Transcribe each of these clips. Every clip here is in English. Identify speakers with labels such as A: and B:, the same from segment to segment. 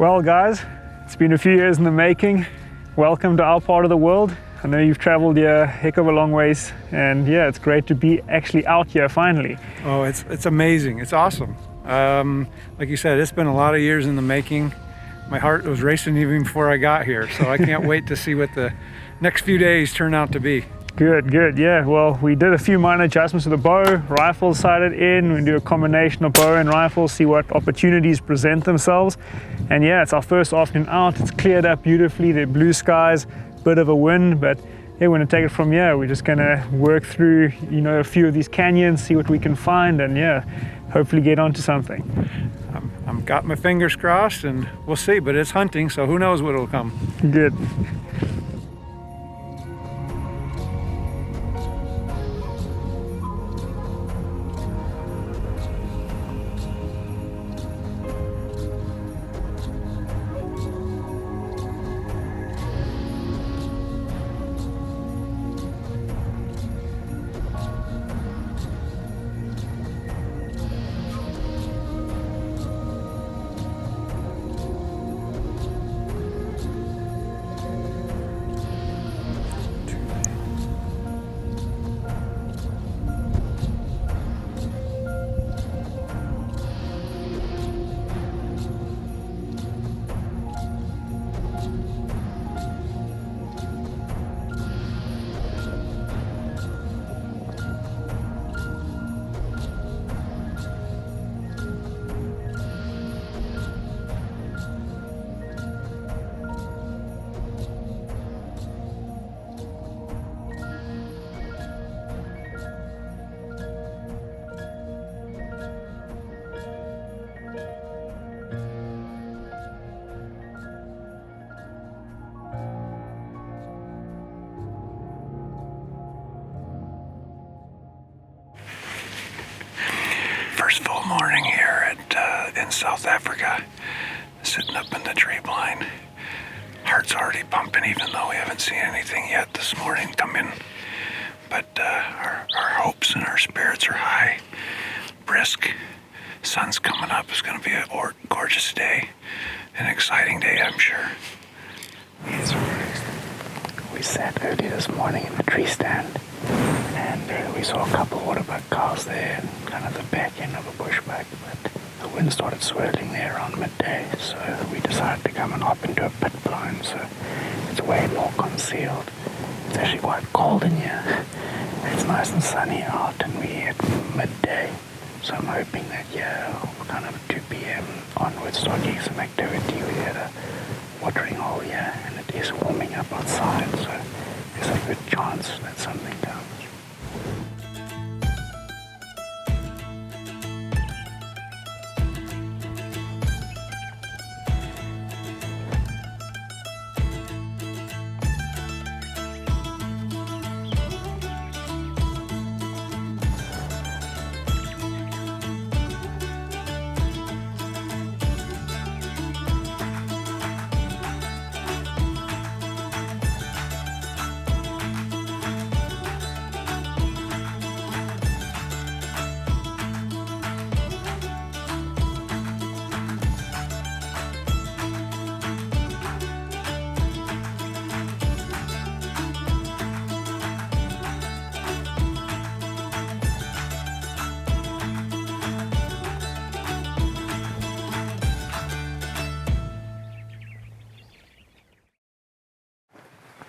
A: Well guys, it's been a few years in the making. Welcome to our part of the world. I know you've traveled here a heck of a long ways, and yeah, it's great to be actually out here finally.
B: Oh, it's amazing. It's awesome. Like you said, it's been a lot of years in the making. My heart was racing even before I got here, so I can't wait to see what the next few days turn out to be.
A: Good, yeah. Well, we did a few minor adjustments to the bow, rifles sighted in, we do a combination of bow and rifle, see what opportunities present themselves. And yeah, it's our first afternoon out, it's cleared up beautifully, there are blue skies, bit of a wind, but yeah, we're gonna take it from here. We're just gonna work through, a few of these canyons, see what we can find, and yeah, hopefully get onto something.
B: I've got my fingers crossed, and we'll see, but it's hunting, so who knows what'll come.
A: Good.
C: First full morning here in South Africa, sitting up in the tree blind. Heart's already pumping, even though we haven't seen anything yet this morning come in. But our hopes and our spirits are high, brisk. Sun's coming up. It's going to be a gorgeous day, an exciting day, I'm sure.
D: Yes, we sat early this morning in the tree stand, and we saw a couple of waterbuck cows there and kind of the back end of a bushbuck, but the wind started swirling there around midday, so we decided to come and hop into a pit blind, so it's way more concealed. It's actually quite cold in here. It's nice and sunny out, and we're at midday, so I'm hoping that, kind of 2 p.m. onwards start getting some activity. We had a watering hole here, and it is warming up outside, so there's a good chance that something comes.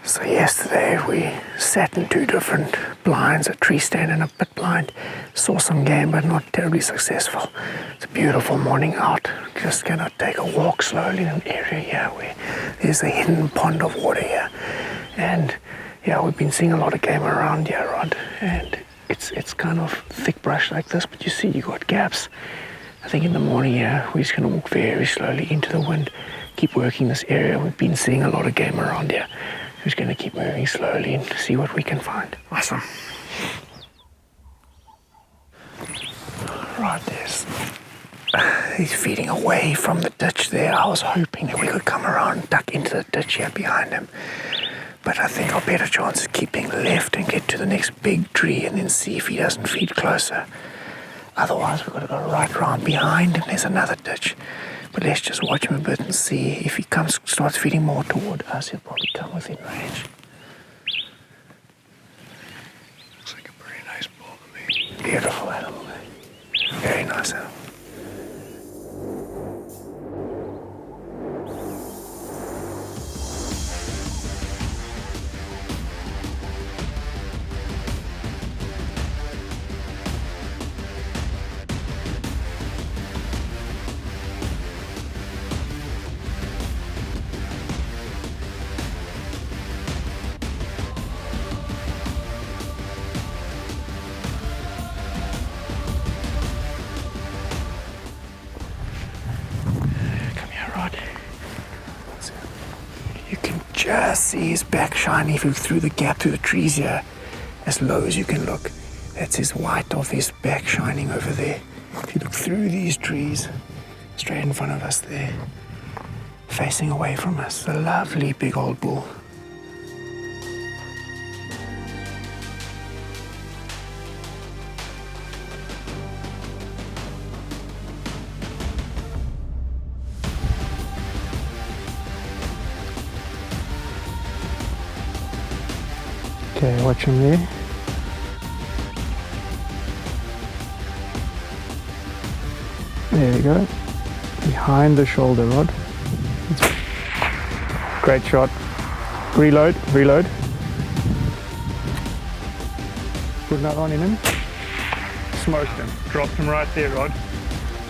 D: So yesterday we sat in 2 different blinds, a tree stand and a pit blind. Saw some game, but not terribly successful. It's a beautiful morning out. Just gonna take a walk slowly in an area here where there's a hidden pond of water here. And yeah, we've been seeing a lot of game around here, Rod. And it's kind of thick brush like this, but you see you got gaps. I think in the morning here, we're just gonna walk very slowly into the wind, keep working this area. We've been seeing a lot of game around here. We're just going to keep moving slowly and see what we can find.
C: Awesome.
D: Right, he's feeding away from the ditch there. I was hoping that we could come around and duck into the ditch here behind him. But I think our better chance is keeping left and get to the next big tree and then see if he doesn't feed closer. Otherwise, we've got to go right round behind and there's another ditch. But let's just watch him a bit and see if he starts feeding more toward us, he'll probably come within range.
C: Looks like a pretty nice bull to me.
D: Beautiful animal. Very nice animal. Just see his back shining through the gap through the trees here, as low as you can look. That's his white of his back shining over there. If you look through these trees, straight in front of us there, facing away from us, a lovely big old bull. Okay, watch him there. There we go. Behind the shoulder rod. Great shot. Reload, reload. Put another one in him. Smoked him. Dropped him right there, Rod.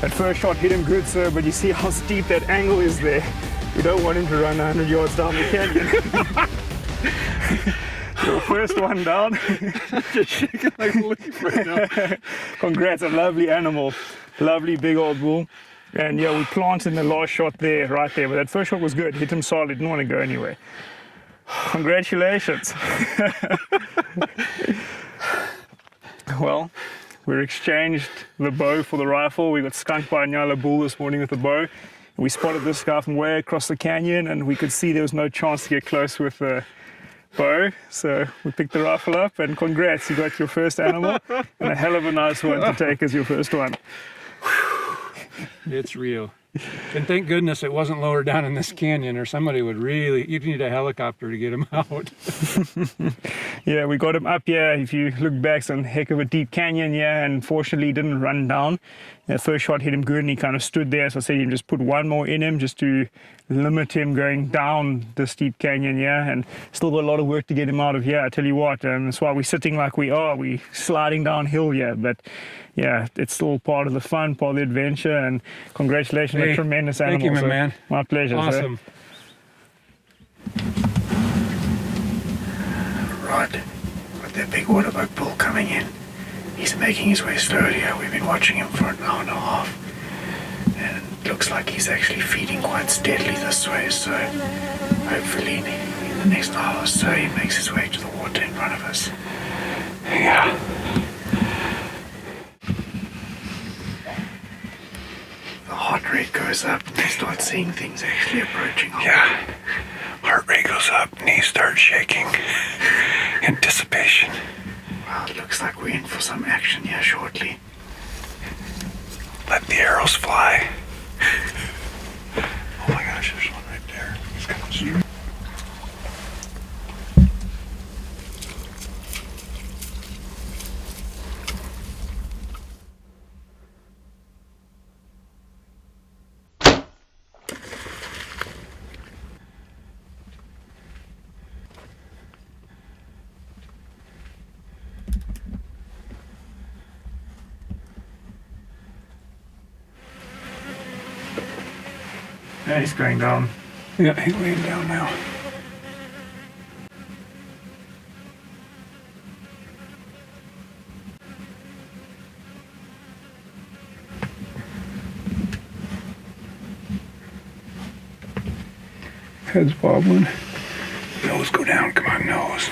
D: That first shot hit him good, sir, but you see how steep that angle is there. You don't want him to run 100 yards down the canyon. Your first one down.
B: Just shaking like a leaf right now.
A: Congrats, a lovely animal. Lovely big old bull. And yeah, we planted in the last shot there, right there. But that first shot was good. Hit him solid, didn't want to go anywhere. Congratulations. Well, we exchanged the bow for the rifle. We got skunked by a Nyala bull this morning with the bow. We spotted this guy from way across the canyon, and we could see there was no chance to get close with the bow, so we picked the rifle up, and congrats, you got your first animal, and a hell of a nice one to take as your first one.
B: It's real. And thank goodness it wasn't lower down in this canyon, or somebody would really, you'd need a helicopter to get him out.
A: Yeah, we got him up here. If you look back, it's a heck of a deep canyon, yeah, and fortunately he didn't run down. That first shot hit him good, and he kind of stood there, so I said you just put one more in him just to limit him going down the steep canyon, yeah, and still got a lot of work to get him out of here, I tell you what, and that's why we're sitting like we are, we sliding downhill here, but yeah, it's still part of the fun, part of the adventure, and congratulations on a tremendous animal.
B: Thank you, my man.
A: My pleasure,
B: awesome.
A: Sir.
D: Rod, got that big waterbuck bull coming in. He's making his way slowly here. We've been watching him for an hour and a half, and it looks like he's actually feeding quite steadily this way, so hopefully in the next hour or so he makes his way to the water in front of us.
C: Yeah.
D: The heart rate goes up and they start seeing things actually approaching.
C: Yeah. Heart rate goes up, knees start shaking. Anticipation.
D: Well, it looks like we're in for some action here shortly.
C: Let the arrows fly. Oh my gosh, there's one right there. He's coming straight.
A: Yeah, he's going down.
B: Yeah, he's laying down now. Head's wobbling.
C: Nose go down, come on, nose.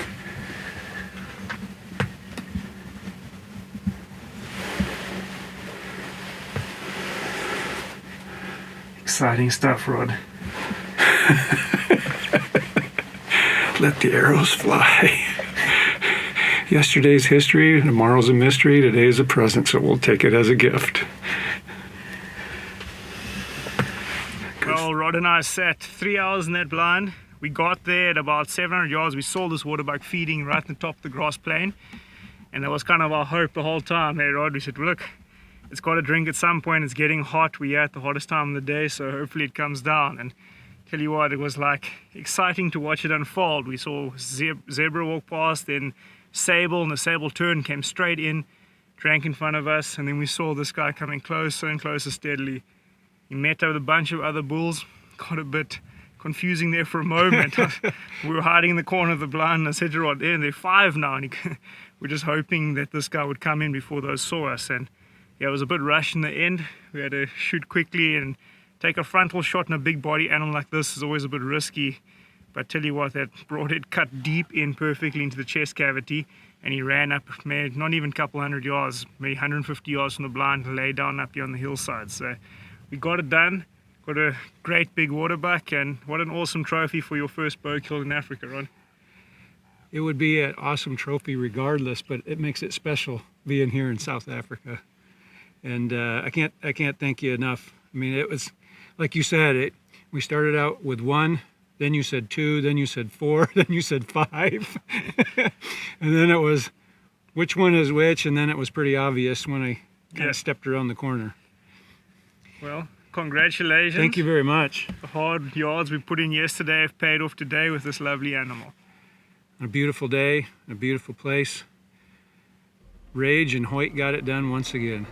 A: Exciting stuff, Rod.
C: Let the arrows fly. Yesterday's history, tomorrow's a mystery, today's a present, so we'll take it as a gift.
A: Well, Rod and I sat 3 hours in that blind. We got there at about 700 yards. We saw this waterbuck feeding right on the top of the grass plain. And that was kind of our hope the whole time. Hey, Rod, we said, look, it's got to drink at some point. It's getting hot. We're at the hottest time of the day, so hopefully it comes down. And tell you what, it was like exciting to watch it unfold. We saw zebra walk past, then Sable, and the Sable turned, came straight in, drank in front of us, and then we saw this guy coming closer and closer steadily. He met up with a bunch of other bulls. Got a bit confusing there for a moment. We were hiding in the corner of the blind, and I said to Rod, they're 5 now, and we're just hoping that this guy would come in before those saw us. And yeah, it was a bit rushed in the end. We had to shoot quickly, and take a frontal shot in a big body animal like this is always a bit risky. But tell you what, that broadhead cut deep in perfectly into the chest cavity, and he ran up, maybe not even a couple hundred yards, maybe 150 yards from the blind, and lay down up here on the hillside. So we got it done. Got a great big waterbuck, and what an awesome trophy for your first bow kill in Africa, Ron.
B: It would be an awesome trophy regardless, but it makes it special being here in South Africa. And I can't thank you enough. I mean, it was, like you said, we started out with 1, then you said 2, then you said 4, then you said 5. And then it was, which one is which? And then it was pretty obvious when I kind of stepped around the corner.
A: Well, congratulations.
B: Thank you very much.
A: The hard yards we put in yesterday have paid off today with this lovely animal.
B: A beautiful day, a beautiful place. Rage and Hoyt got it done once again.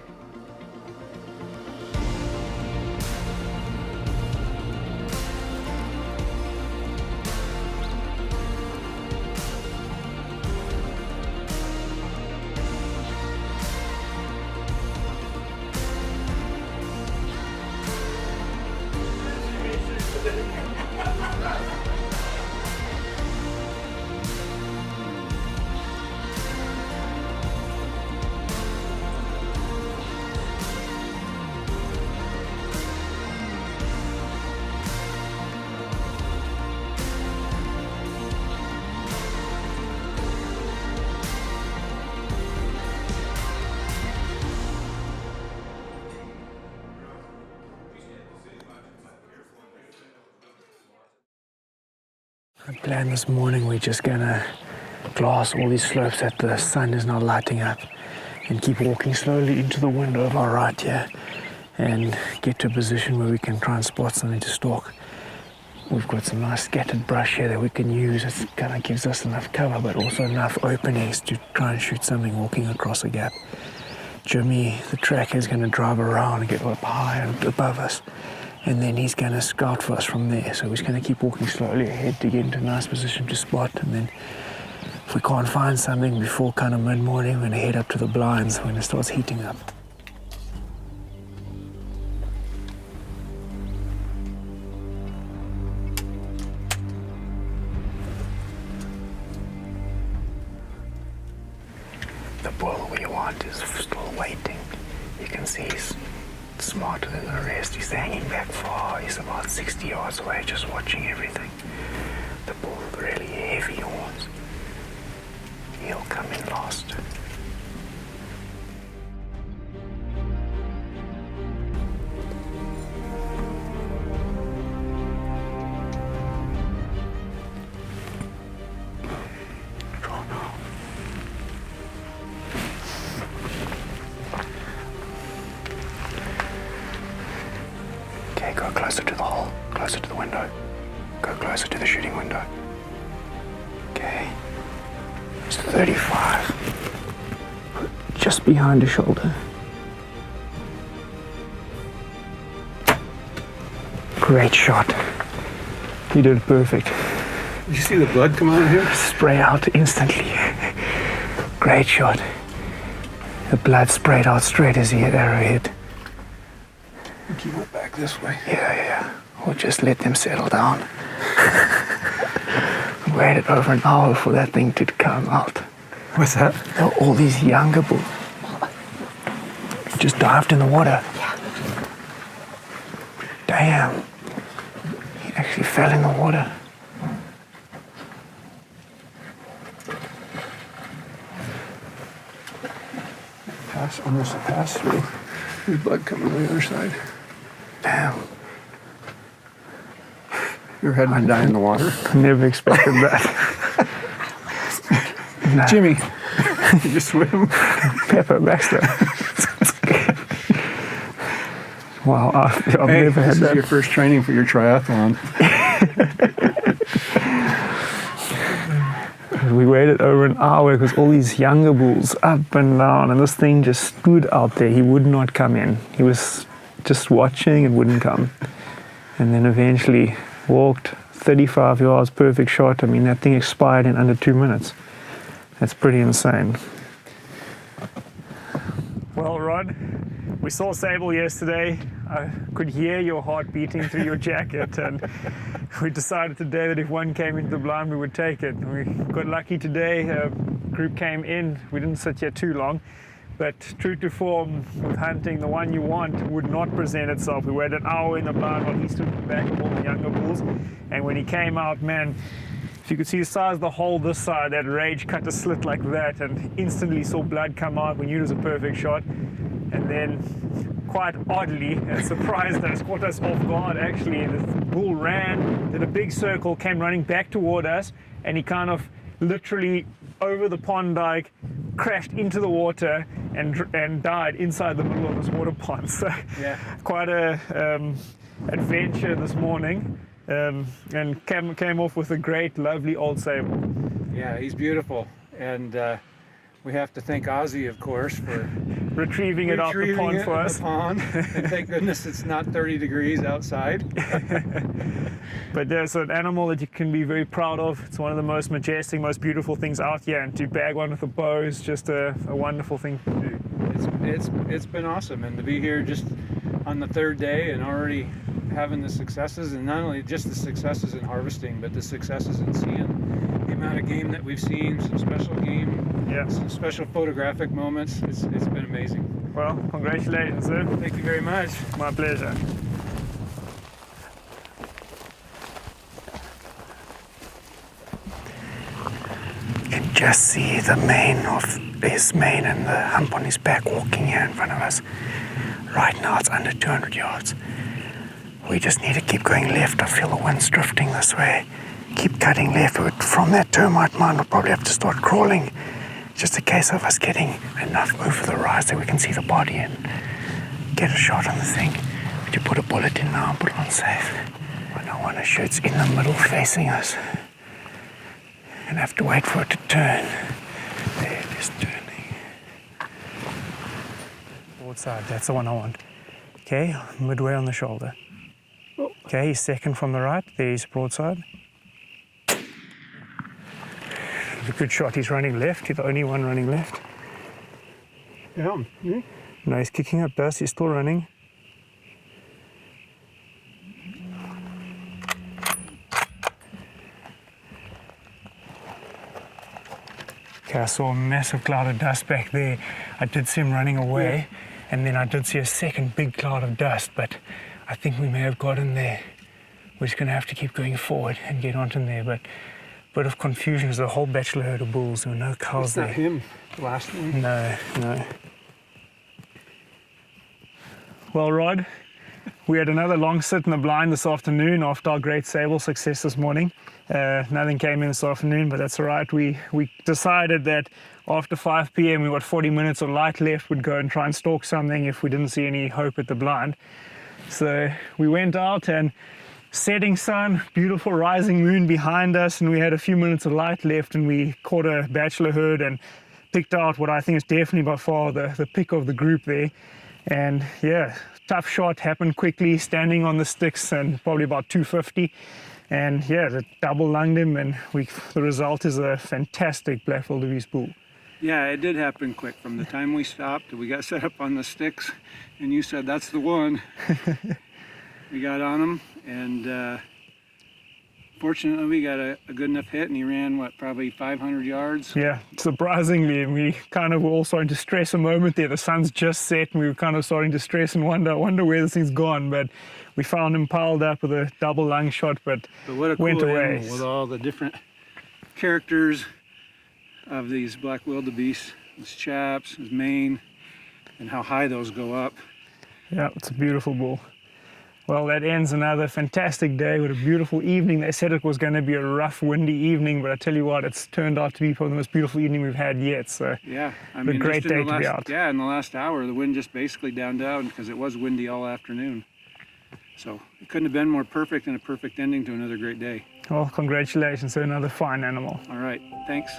D: The plan this morning, we're just gonna glass all these slopes that the sun is not lighting up and keep walking slowly into the window of our right here and get to a position where we can try and spot something to stalk. We've got some nice scattered brush here that we can use. It kind of gives us enough cover but also enough openings to try and shoot something walking across a gap. Jimmy, the tracker, is going to drive around and get up high and above us, and then he's going to scout for us from there. So he's going to keep walking slowly ahead to get into a nice position to spot, and then if we can't find something before kind of mid-morning, we're going to head up to the blinds when it starts heating up. The bull we want is still waiting. You can see he's smarter than the rest. He's hanging back far. He's about 60 yards away, just watching everything. The bull with really heavy horns. He'll come in last. Draw now. Okay, go closer to the hole, closer to the window. Go closer to the shooting window. Okay. It's 35. Just behind the shoulder. Great shot. You did it perfect.
B: Did you see the blood come out of here?
D: Spray out instantly. Great shot. The blood sprayed out straight as the arrow hit.
B: I think he went back this way.
D: Yeah. We'll just let them settle down. Waited over an hour for that thing to come out.
B: What's that?
D: All these younger bulls just dived in the water. Damn. He actually fell in the water.
B: Almost a pass through. There's blood coming on the other side.
D: Damn.
B: Your head might die in the water.
A: Never expected that. No.
B: Jimmy, you swim.
A: Pepper Baxter. Wow, I've
B: Hey,
A: never had
B: this is
A: that.
B: your first training for your triathlon.
A: We waited over an hour because all these younger bulls up and down, and this thing just stood out there. He would not come in. He was just watching and wouldn't come. And then eventually walked 35 yards, perfect shot. I mean, that thing expired in under 2 minutes. That's pretty insane. Well, Rod, we saw Sable yesterday. I could hear your heart beating through your jacket, and we decided today that if one came into the blind, we would take it. We got lucky today. A group came in. We didn't sit here too long, but true to form with hunting, the one you want would not present itself. We waited an hour in the blind while he stood in the back of all the younger bulls, and when he came out, man, if you could see the size of the hole this side, that rage cut a slit like that, and instantly saw blood come out. We knew it was a perfect shot. And then, quite oddly, it surprised us, caught us off guard actually. The bull ran, did a big circle, came running back toward us, and he kind of literally over the pond dike, crashed into the water, and died inside the middle of this water pond. So,
B: Yeah.
A: quite a adventure this morning, and came off with a great, lovely old Sable.
B: Yeah, he's beautiful. And we have to thank Ozzy, of course, for
A: Retrieving it off the pond for us.
B: And thank goodness it's not 30 degrees outside.
A: But there's an animal that you can be very proud of. It's one of the most majestic, most beautiful things out here, and to bag one with a bow is just a wonderful thing to do.
B: It's been awesome, and to be here just on the third day and already having the successes, and not only just the successes in harvesting, but the successes in seeing the amount of game that we've seen, some special game, some special photographic moments. It's been amazing.
A: Well, congratulations, sir.
B: Thank you very much.
A: My pleasure.
D: You can just see the mane of his mane and the hump on his back walking here in front of us. Right now it's under 200 yards. We just need to keep going left. I feel the wind's drifting this way. Keep cutting left. From that termite mine, we'll probably have to start crawling. Just a case of us getting enough over the rise that we can see the body and get a shot on the thing. Would you put a bullet in now and put it on safe? I don't want to shoot. It's in the middle facing us. And have to wait for it to turn. There it is turning.
A: Broadside, that's the one I want. Okay, midway on the shoulder. Okay, he's second from the right. There's broadside. A good shot. He's running left. He's the only one running left.
B: Yeah.
A: No, he's kicking up dust. He's still running. Okay, I saw a massive cloud of dust back there. I did see him running away, and then I did see a second big cloud of dust, but I think we may have got in there. We're just going to have to keep going forward and get onto there, but a bit of confusion. There's a whole bachelor herd of bulls. There were no cows
B: It's
A: there.
B: not him, the last one.
A: No. Well, Rod, we had another long sit in the blind this afternoon after our great Sable success this morning. Nothing came in this afternoon, but that's all right. We decided that after 5 p.m. we got 40 minutes of light left. We'd go and try and stalk something if we didn't see any hope at the blind. So we went out, and setting sun, beautiful rising moon behind us, and we had a few minutes of light left, and we caught a bachelor herd and picked out what I think is definitely by far the pick of the group there. And yeah, tough shot, happened quickly, standing on the sticks, and probably about 250. And yeah, it double lunged him, and the result is a fantastic black wildebeest bull.
B: Yeah, it did happen quick. From the time we stopped, we got set up on the sticks, and you said, that's the one. We got on him, and fortunately we got a good enough hit, and he ran, probably 500 yards?
A: Yeah, surprisingly, and we kind of were all starting to stress a moment there. The sun's just set, and we were kind of starting to stress and wonder where this thing's gone, but we found him piled up with a double lung shot, but
B: what a cool
A: went away.
B: animal with all the different characters of these black wildebeest, his chaps, his mane, and how high those go up.
A: Yeah, it's a beautiful bull. Well, that ends another fantastic day with a beautiful evening. They said it was going to be a rough, windy evening, but I tell you what, it's turned out to be probably the most beautiful evening we've had yet. So
B: yeah, I
A: a
B: mean,
A: great day to be out.
B: Yeah, in the last hour, the wind just basically downed out because it was windy all afternoon. So it couldn't have been more perfect and a perfect ending to another great day.
A: Well, congratulations to another fine animal.
B: All right, thanks.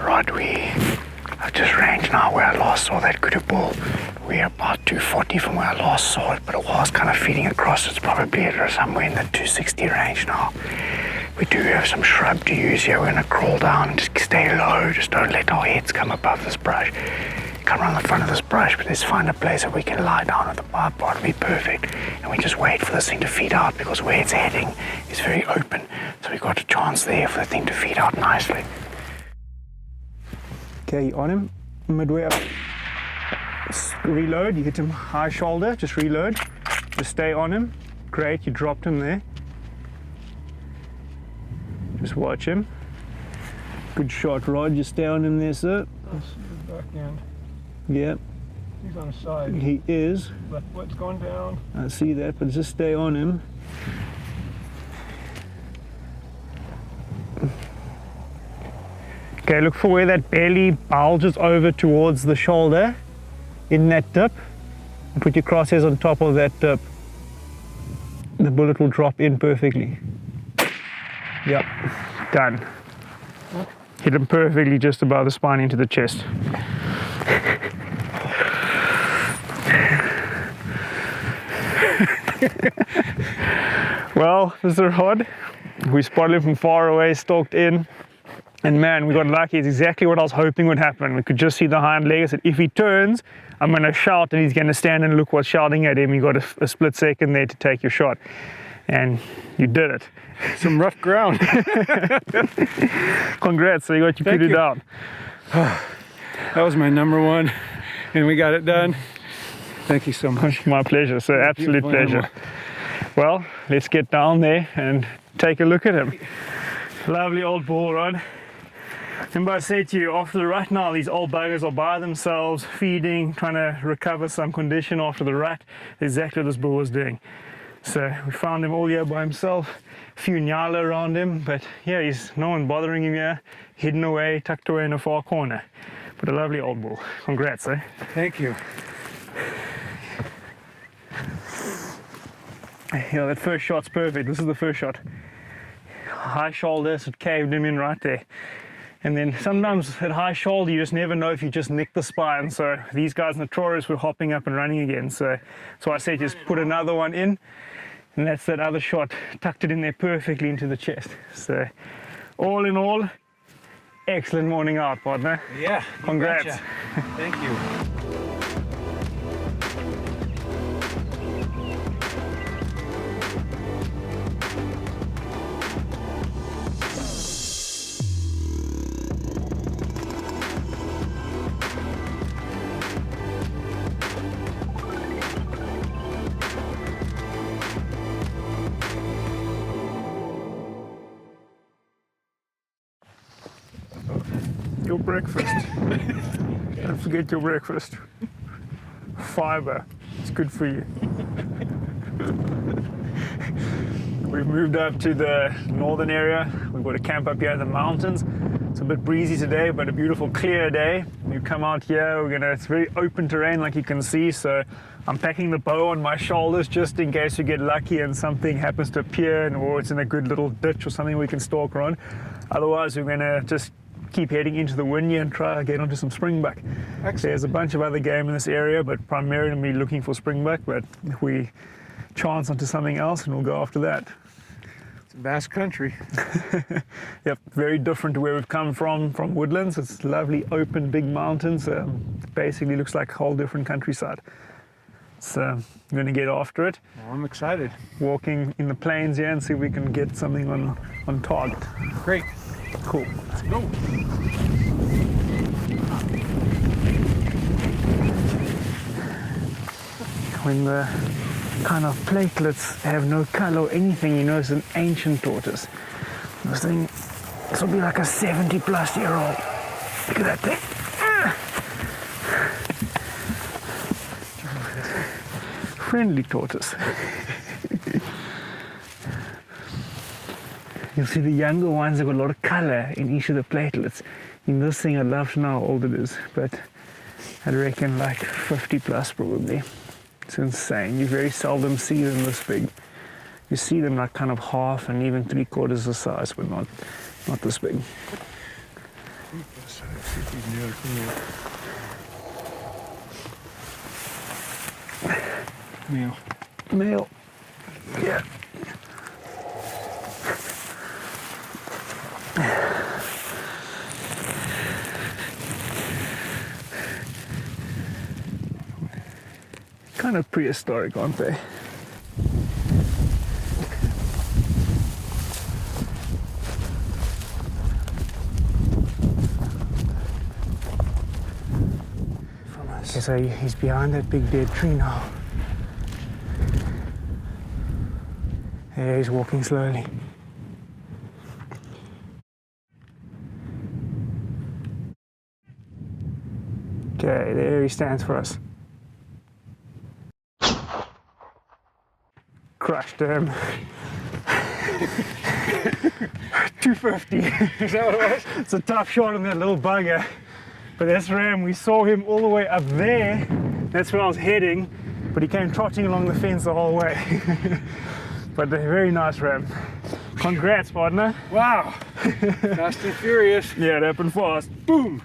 D: Right, I've just ranged now where I last saw that kudu bull. We're about 240 from where I last saw it, but it was kind of feeding across. It's probably at somewhere in the 260 range now. We do have some shrub to use here. We're going to crawl down and just stay low. Just don't let our heads come above this brush. Come around the front of this brush, but let's find a place that we can lie down with the bipod. It'll be perfect. And we just wait for this thing to feed out because where it's heading is very open. So we've got a chance there for the thing to feed out nicely.
A: Okay, on him, midway up. Reload, you hit him high shoulder, just reload. Just stay on him. Great, you dropped him there. Just watch him. Good shot, Rod. Just stay on him there, sir.
B: That's the back end.
A: Yep.
B: He's on the side.
A: He is.
B: Left foot's going down.
A: I see that, but just stay on him. Okay, look for where that belly bulges over towards the shoulder in that dip. And put your crosshairs on top of that dip. The bullet will drop in perfectly. Yep, done. Hit him perfectly just above the spine into the chest. Well, Mr. Rod, we spotted him from far away, stalked in. And man, we got lucky. It's exactly what I was hoping would happen. We could just see the hind leg. I said, if he turns, I'm going to shout and he's going to stand and look what's shouting at him. You got a split second there to take your shot. And you did it.
B: Some rough ground.
A: Congrats, so you got your kudu down.
B: That was my number one, and we got it done. Thank you so much.
A: My pleasure, sir. Absolute pleasure. Well, let's get down there and take a look at him. Lovely old bull, Rod. Remember I said to you, after the rut now, these old buggers are by themselves, feeding, trying to recover some condition after the rut. Exactly what this bull was doing. So we found him all here by himself, a few nyala around him, but yeah, he's no one bothering him here, hidden away, tucked away in a far corner. But a lovely old bull. Congrats, eh?
B: Thank you.
A: Yeah, that first shot's perfect. This is the first shot. High shoulder, so it caved him in right there. And then sometimes at high shoulder, you just never know if you just nick the spine. So these guys notorious were hopping up and running again. So I said just put another one in, and that's that other shot. Tucked it in there perfectly into the chest. So all in all, excellent morning out, partner.
B: Yeah.
A: Congrats.
B: Gotcha. Thank you.
A: Your breakfast. Don't forget your breakfast. Fiber. It's good for you. We've moved up to the northern area. We've got a camp up here in the mountains. So a bit breezy today, but a beautiful clear day. You come out here, it's very open terrain like you can see, so I'm packing the bow on my shoulders just in case you get lucky and something happens to appear, or it's in a good little ditch or something we can stalk around. Otherwise, we're gonna just keep heading into the Wynyard and try to get onto some springbok. There's a bunch of other game in this area, but primarily we're looking for springbok, but if we chance onto something else and we'll go after that.
B: It's a vast country.
A: Yep, very different to where we've come from Woodlands. It's lovely, open, big mountains. Basically looks like a whole different countryside. So I'm going to get after it.
B: Well, I'm excited.
A: Walking in the plains here and see if we can get something on target.
B: Great.
A: Cool.
B: Let's go.
A: When the kind of platelets have no color or anything, you know it's an ancient tortoise. I was thinking this will be like a 70-plus-year-old. Look at that thing. Friendly tortoise. You'll see the younger ones have got a lot of color in each of the platelets. In this thing, I'd love to know how old it is, but I'd reckon like 50 plus probably. It's insane. You very seldom see them this big. You see them like kind of half and even 3/4 the size, but not this big.
B: Male.
A: Male. Yeah. Kind of prehistoric, aren't they? Okay, so he's behind that big dead tree now. Yeah, he's walking slowly. Okay, there he stands for us. Crushed him. 250.
B: Is that what it was?
A: It's a tough shot on that little bugger. But that's ram, we saw him all the way up there. That's where I was heading, but he came trotting along the fence the whole way. But a very nice ram. Congrats, partner.
B: Wow. Fast and furious.
A: Yeah, it happened fast.
B: Boom.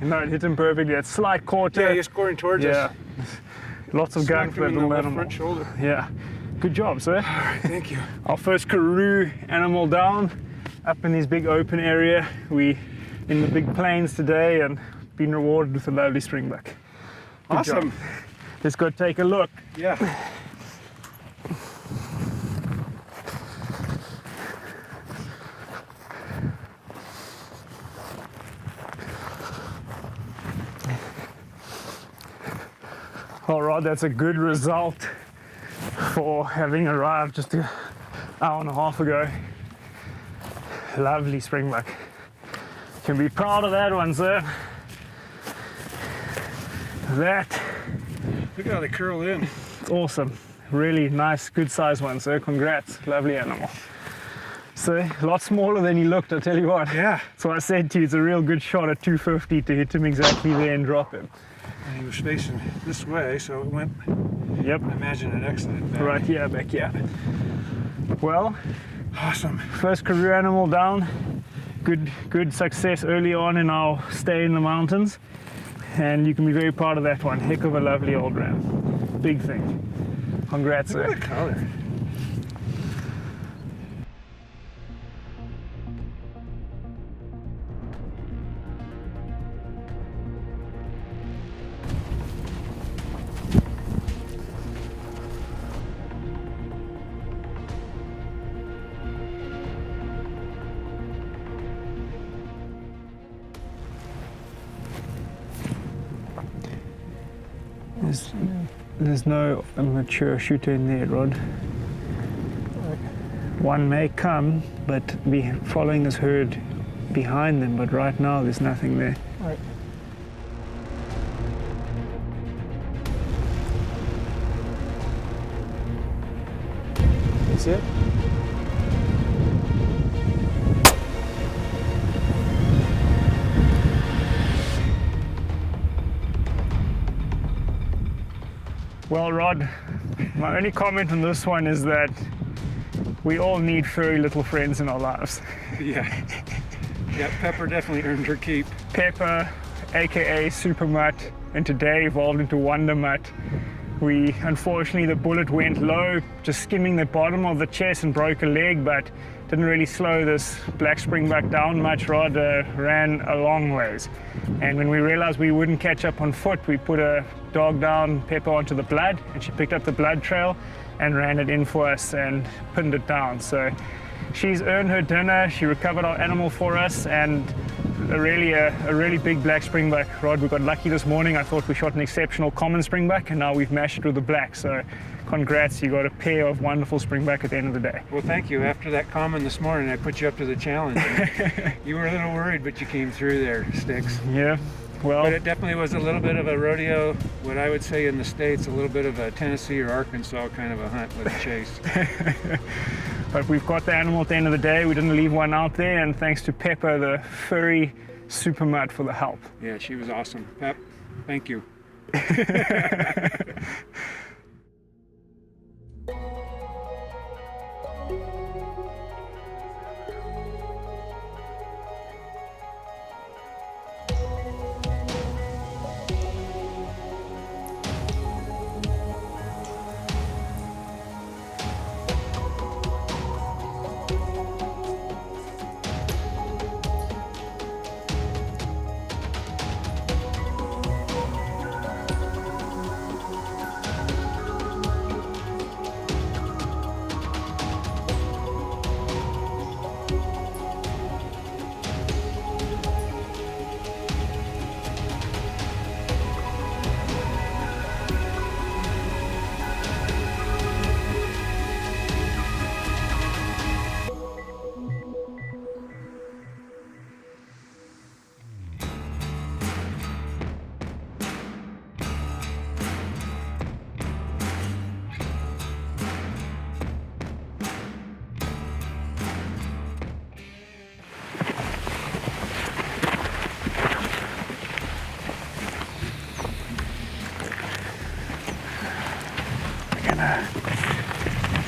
A: No, it hit him perfectly. That slight quarter.
B: Yeah, he's scoring towards us.
A: Yeah. Lots of gun
B: Smacked
A: for
B: him
A: that
B: in the
A: little
B: left
A: animal.
B: front shoulder.
A: Yeah. Good job, sir.
B: All right, thank you.
A: Our first Karoo animal down, up in this big open area. We in the big plains today and been rewarded with a lovely springbok. Good
B: Awesome.
A: job. Let's go take a look.
B: Yeah.
A: All right, that's a good result for having arrived just an hour and a half ago. Lovely springbok. Can be proud of that one, sir. That.
B: Look at how they curl in.
A: It's awesome. Really nice, good size one, sir. Congrats. Lovely animal. So, a lot smaller than he looked, I tell you what.
B: Yeah.
A: So I said to you, it's a real good shot at 250 to hit him exactly there and drop him.
B: And he was facing this way, so it went,
A: Yep.
B: I imagine, an excellent back.
A: Right here, back here. Well,
B: Awesome.
A: first Karoo animal down. Good success early on in our stay in the mountains. And you can be very proud of that one. Heck of a lovely old ram. Big thing. Congrats,
B: Look
A: sir.
B: at the color.
A: There's no mature shooter in there, Rod. One may come, but be following this herd behind them, but right now there's nothing there.
B: Right. That's it?
A: Well, Rod, my only comment on this one is that we all need furry little friends in our lives.
B: Yeah. Yeah, Pepper definitely earned her keep.
A: Pepper, aka Super Mutt, and today evolved into Wonder Mutt. Unfortunately, the bullet went low, just skimming the bottom of the chest and broke a leg, but didn't really slow this black springbok down much. Rod ran a long ways. And when we realized we wouldn't catch up on foot, we put a dog down, Pepper, onto the blood, and she picked up the blood trail and ran it in for us and pinned it down. So she's earned her dinner. She recovered our animal for us, and a really big black springbok. Rod, we got lucky this morning. I thought we shot an exceptional common springbok, and now we've mashed it with a black. So congrats, you got a pair of wonderful springbok at the end of the day.
B: Well, thank you. After that common this morning, I put you up to the challenge. You were a little worried, but you came through there, Sticks.
A: Yeah, well.
B: But it definitely was a little bit of a rodeo, what I would say in the States, a little bit of a Tennessee or Arkansas kind of a hunt with a chase.
A: But we've got the animal at the end of the day. We didn't leave one out there, and thanks to Pepper, the furry Super Mutt, for the help.
B: Yeah, she was awesome. Pep, thank you.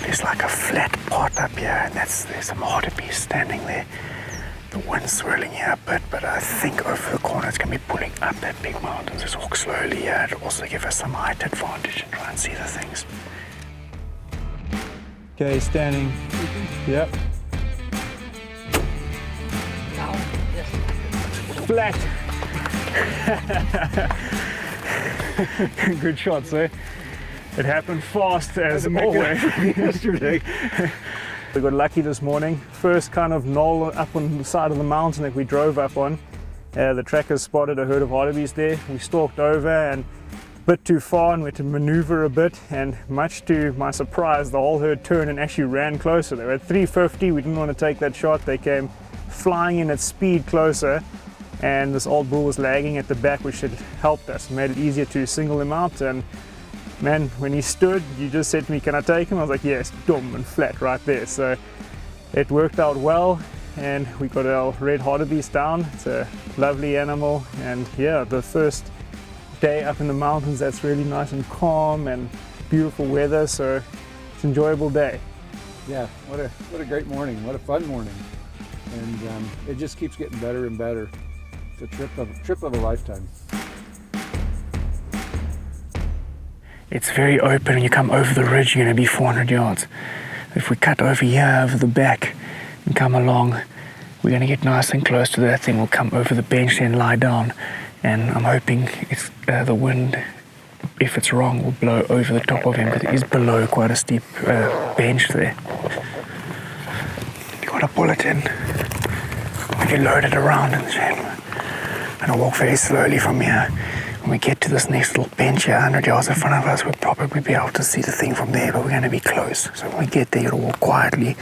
D: There's like a flat part up here, and there's some hartebeest standing there. The wind's swirling here a bit, but I think over the corner it's going to be pulling up that big mountain. Just walk slowly here. It'll also give us some height advantage and try and see the things.
B: Okay, standing. Yep.
A: Flat. Good shot, sir. It happened fast as always.
B: Yesterday.
A: We got lucky this morning. First kind of knoll up on the side of the mountain that we drove up on. The trackers spotted a herd of hartebeest there. We stalked over and a bit too far and we had to maneuver a bit, and much to my surprise the whole herd turned and actually ran closer. They were at 350. We didn't want to take that shot. They came flying in at speed closer, and this old bull was lagging at the back, which had helped us, made it easier to single him out. And man, when he stood, you just said to me, can I take him? I was like, yes, dumb and flat right there. So it worked out well, and we got our red hartebeest down. It's a lovely animal, and yeah, the first day up in the mountains, that's really nice and calm and beautiful weather, so it's an enjoyable day.
B: Yeah, what a great morning, what a fun morning. And it just keeps getting better and better. It's a trip of a lifetime.
D: It's very open, and you come over the ridge, you're going to be 400 yards. If we cut over here, over the back, and come along, we're going to get nice and close to that thing. We'll come over the bench and lie down, and I'm hoping it's the wind, if it's wrong, will blow over the top of him, because it is below quite a steep bench there. You got a bullet in. We can load it around in the chamber. And I'll walk very slowly from here. When we get to this next little bench here, 100 yards in front of us, we'll probably be able to see the thing from there, but we're going to be close. So when we get there, you'll walk quietly.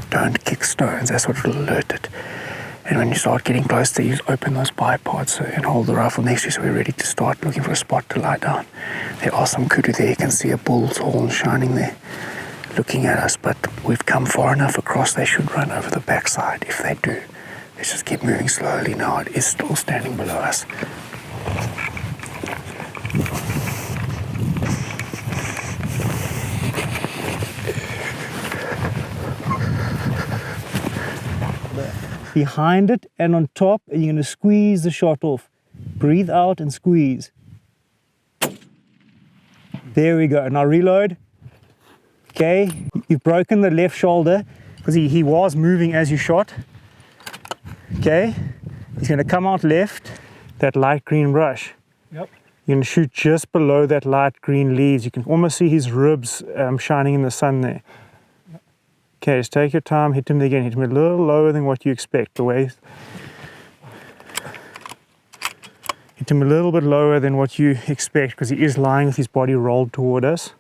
D: Don't kick stones, that's what will alert it. And when you start getting close there, you just open those bipods and hold the rifle next to you, so we're ready to start looking for a spot to lie down. There are some kudu there. You can see a bull's horn shining there, looking at us, but we've come far enough across, they should run over the backside. If they do, let's just keep moving slowly now. It is still standing below us.
A: behind it and on top, and you're going to squeeze the shot off. Breathe out and squeeze. There we go. Now reload. Okay, you've broken the left shoulder because he was moving as you shot. Okay, he's going to come out left, that light green brush.
B: Yep.
A: You're going to shoot just below that light green leaves. You can almost see his ribs shining in the sun there. Okay, just take your time, hit him again. Hit him a little lower than what you expect. The way. Hit him a little bit lower than what you expect because he is lying with his body rolled toward us.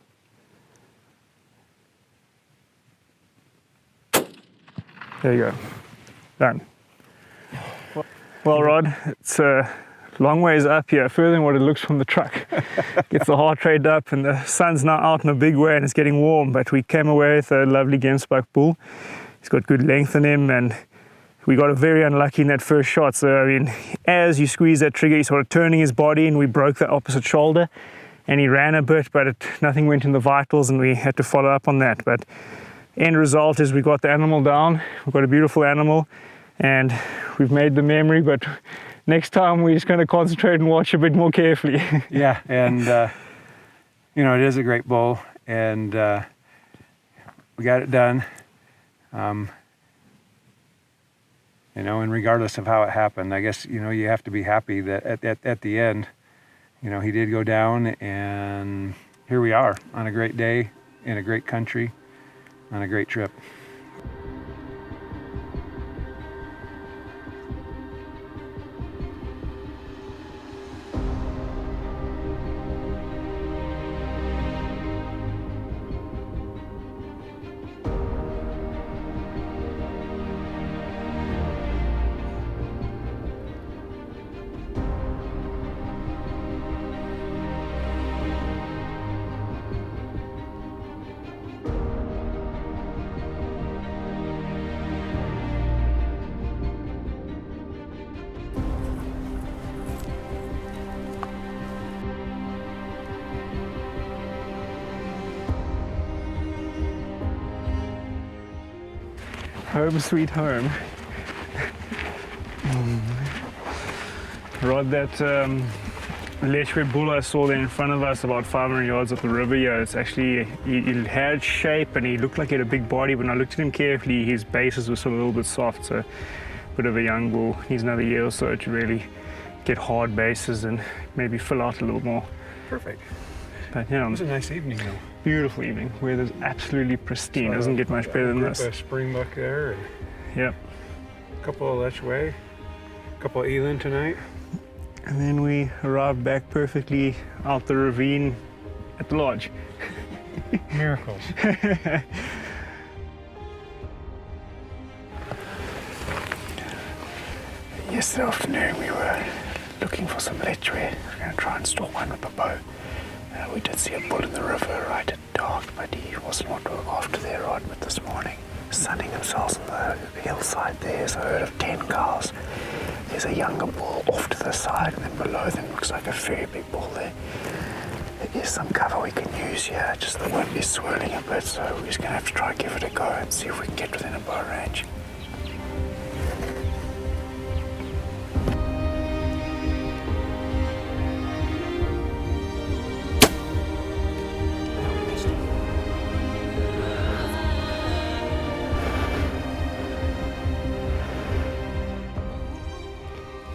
A: There you go. Done. Well, Rod, it's a long ways up here, further than what it looks from the truck. Gets the heart rate up and the sun's now out in a big way and it's getting warm, but we came away with a lovely gemsbok bull. He's got good length in him and we got very unlucky in that first shot. So, I mean, as you squeeze that trigger, he started turning his body and we broke the opposite shoulder and he ran a bit, but nothing went in the vitals and we had to follow up on that. But end result is we got the animal down. We've got a beautiful animal and we've made the memory, but next time we're just going to concentrate and watch a bit more carefully.
B: Yeah, and you know, it is a great bull, and we got it done. You know, and regardless of how it happened, I guess, you know, you have to be happy that at the end, you know, he did go down, and here we are on a great day in a great country on a great trip.
A: Home sweet home. Rod, that Lechwe bull I saw there in front of us about 500 yards up the river here, it's actually, he had shape and he looked like he had a big body. When I looked at him carefully, his bases were still a little bit soft, so a bit of a young bull. Needs another year or so to really get hard bases and maybe fill out a little more.
B: Perfect.
A: But yeah,
B: It was a nice evening though.
A: Beautiful evening. Weather's absolutely pristine. Doesn't get much better than this.
B: A springbok there, and
A: Yep.
B: a couple of Lechwe, a couple of eland tonight.
A: And then we arrived back perfectly out the ravine at the lodge.
B: Miracles.
D: Yesterday afternoon we were looking for some lechwe. We were going to try and stalk one with a bow. We did see a bull in the river right at dark, but he wasn't what we were after there, Rod. But this morning, sunning themselves on the hillside, there's a herd of 10 cows. There's a younger bull off to the side, and then below them looks like a very big bull there. There is some cover we can use here, just the wind is swirling a bit, so we're just going to have to try and give it a go and see if we can get within a bow range.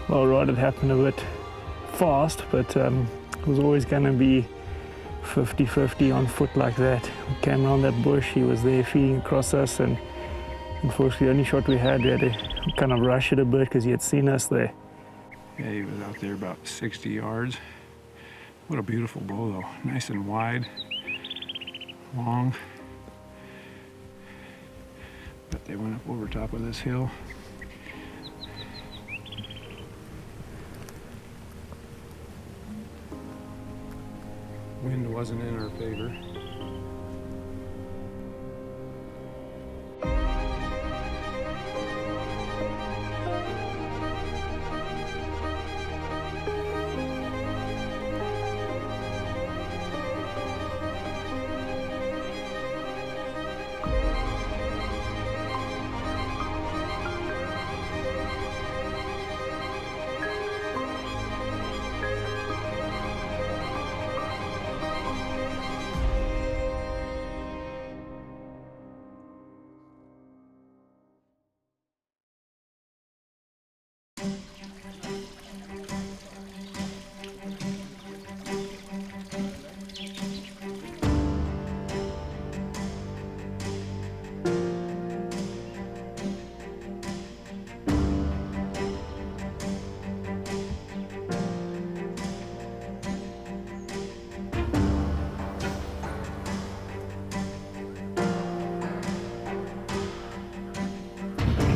A: Well, Rod, it happened a bit fast, but it was always going to be 50-50 on foot like that. We came around that bush, he was there feeding across us, and unfortunately the only shot we had to kind of rush it a bit because he had seen us there.
B: Yeah, he was out there about 60 yards. What a beautiful bull though. Nice and wide, long. But they went up over top of this hill. Wind wasn't in our favor.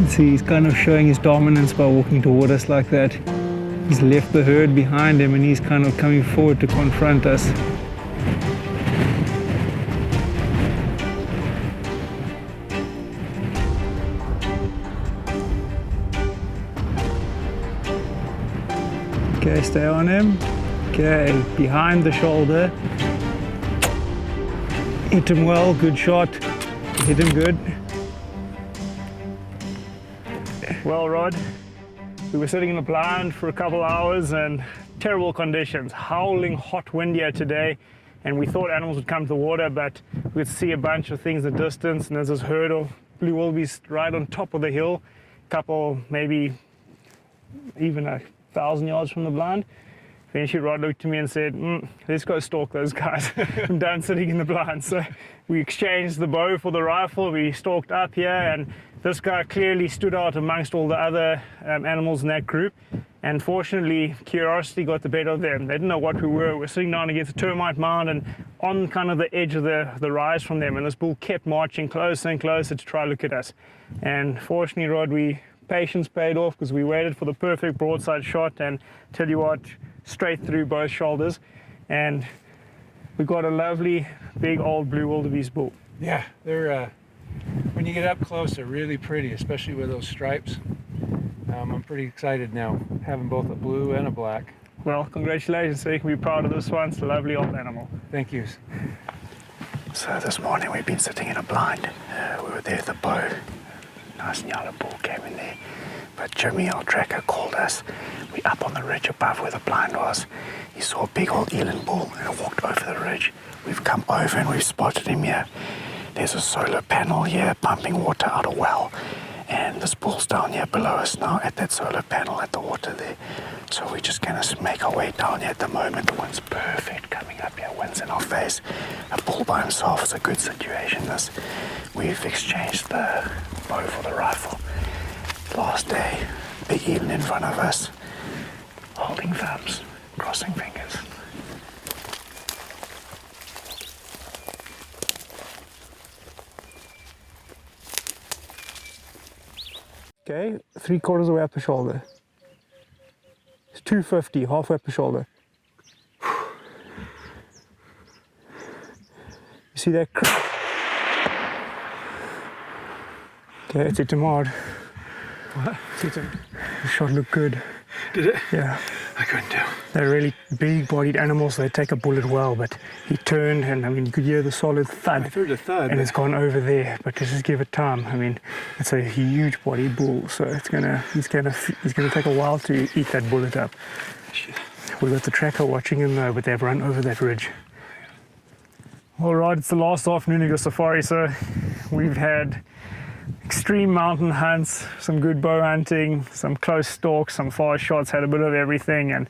A: See, he's kind of showing his dominance by walking toward us like that. He's left the herd behind him and he's kind of coming forward to confront us. Okay, stay on him. Okay, behind the shoulder. Hit him well, good shot. Hit him good. Well, Rod, we were sitting in the blind for a couple hours and terrible conditions, howling hot wind here today, and we thought animals would come to the water, but we'd see a bunch of things in the distance, and there's this herd of blue wildebeest right on top of the hill, couple, maybe even 1,000 yards from the blind. Eventually Rod looked at me and said, let's go stalk those guys. I'm done sitting in the blind. So we exchanged the bow for the rifle. We stalked up here, and this guy clearly stood out amongst all the other animals in that group. And fortunately, curiosity got the better of them. They didn't know what we were. We're sitting down against a termite mound and on kind of the edge of the rise from them. And this bull kept marching closer and closer to try to look at us. And fortunately, Rod, patience paid off because we waited for the perfect broadside shot, and tell you what, straight through both shoulders, and we got a lovely big old blue wildebeest bull.
B: Yeah, they're when you get up close, they're really pretty, especially with those stripes. I'm pretty excited now, having both a blue and a black.
A: Well, congratulations, so you can be proud of this one. It's a lovely old animal.
B: Thank you.
D: So this morning we've been sitting in a blind. We were there at the bow. Nice yellow bull came in there. But Jimmy, our tracker, called us. We up on the ridge above where the blind was. He saw a big old eland bull and walked over the ridge. We've come over and we've spotted him here. There's a solar panel here pumping water out a well. And this bull's down here below us now at that solar panel at the water there. So we're just going to make our way down here at the moment. The wind's perfect coming up here, wind's in our face. A bull by himself is a good situation. This. We've exchanged the bow for the rifle. Last day, big eland in front of us, holding thumbs, crossing fingers.
A: Okay, 3/4 of the way up the shoulder. It's 250, halfway up the shoulder. You see that crack? Okay, it's hit him hard.
B: What?
A: It's hit him. The shot looked good.
B: Did it?
A: Yeah.
B: I couldn't tell.
A: They're really big-bodied animals. They take a bullet well, but he turned, and I mean, you could hear the solid thud.
B: I heard a thud.
A: And it's gone over there. But just give it time. I mean, it's a huge-bodied bull, so he's gonna take a while to eat that bullet up.
B: Shit.
A: We've got the tracker watching him though, but they've run over that ridge. All right, it's the last afternoon of your safari, so we've had extreme mountain hunts, some good bow hunting, some close stalks, some far shots, had a bit of everything, and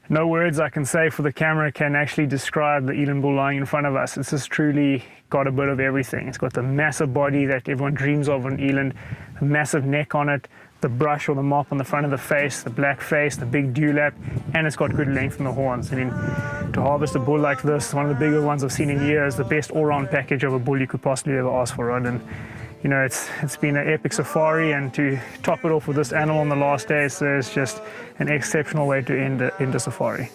A: no words I can say for the camera can actually describe the eland bull lying in front of us. It's just truly got a bit of everything. It's got the massive body that everyone dreams of on eland, a massive neck on it, the brush or the mop on the front of the face, the black face, the big dewlap, and it's got good length in the horns. I mean, to harvest a bull like this, one of the bigger ones I've seen in years, the best all-round package of a bull you could possibly ever ask for, Rod. And you know, it's been an epic safari, and to top it off with this animal on the last day, so it's just an exceptional way to end a safari.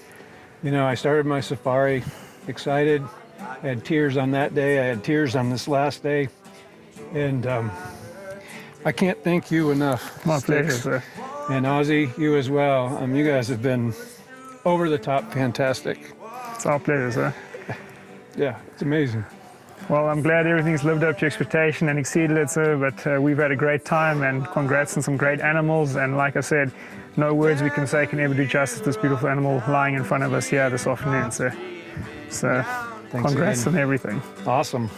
B: You know, I started my safari excited. I had tears on that day. I had tears on this last day. And I can't thank you enough.
A: My pleasure,
B: Sticks.
A: sir.
B: And Ozzy, you as well. You guys have been over the top fantastic.
A: It's our pleasure, sir.
B: Yeah, it's amazing.
A: Well, I'm glad everything's lived up to expectation and exceeded it, sir, but we've had a great time, and congrats on some great animals. And like I said, no words we can say can ever do justice to this beautiful animal lying in front of us here this afternoon, sir. So
B: Thanks
A: congrats
B: again.
A: on everything.
B: Awesome.